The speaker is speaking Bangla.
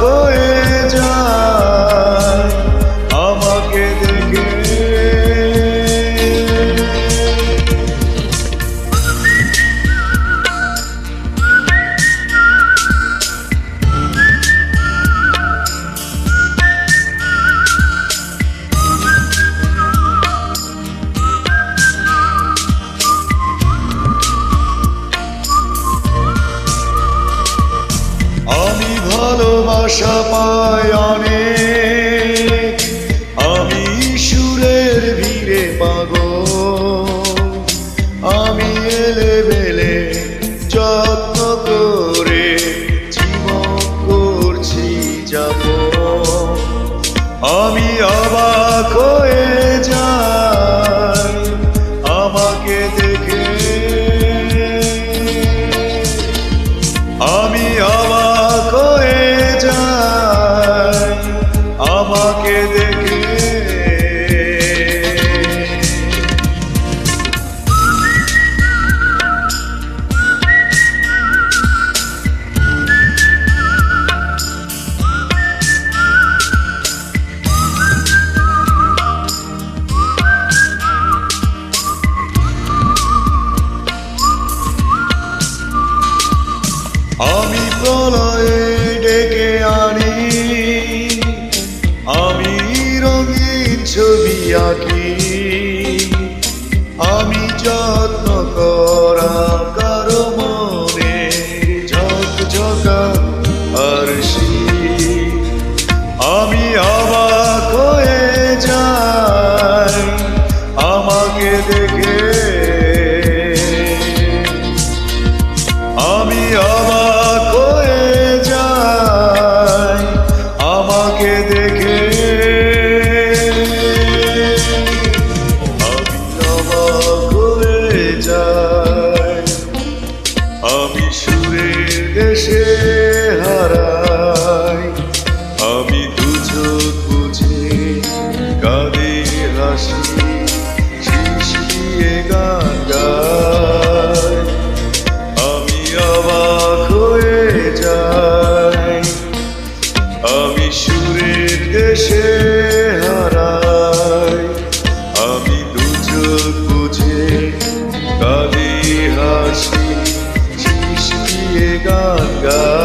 হয়ে যায় আমাকে দেখে। আমি ভালোবাসা পাই অনেক, আমি সুরের ভিড়ে পাগল, আমি এলেবেলে যত্ন করে জীবন করছি যাপন। আমি অবাক হয়ে যাই আমাকে দেখে, আমি অবাক হয়ে যাই আমাকে দেখে। আমি প্রলয়ে ডেকে আনি, আমি রঙিন ছবি আঁকি, আমি যত্ন করা কারো মনে ঝকঝকা আরশি। আমি অবাক হয়ে যাই আমাকে দেখে, আমি অবাক হয়ে যাই আমাকে দেখে। আমি অবাক হয়ে যাই, আমি সুরের দেশে হারাই, আমি দু চোখ বুঝে কাঁদে হাসি, শিশিয়ে গান গাই। আমি অবাক হয়ে যাই, আমি সুরের দেশে হারাই, আমি দু চোখ বুঝে কাঁদি হাসি, শিশিয়ে গান গাই।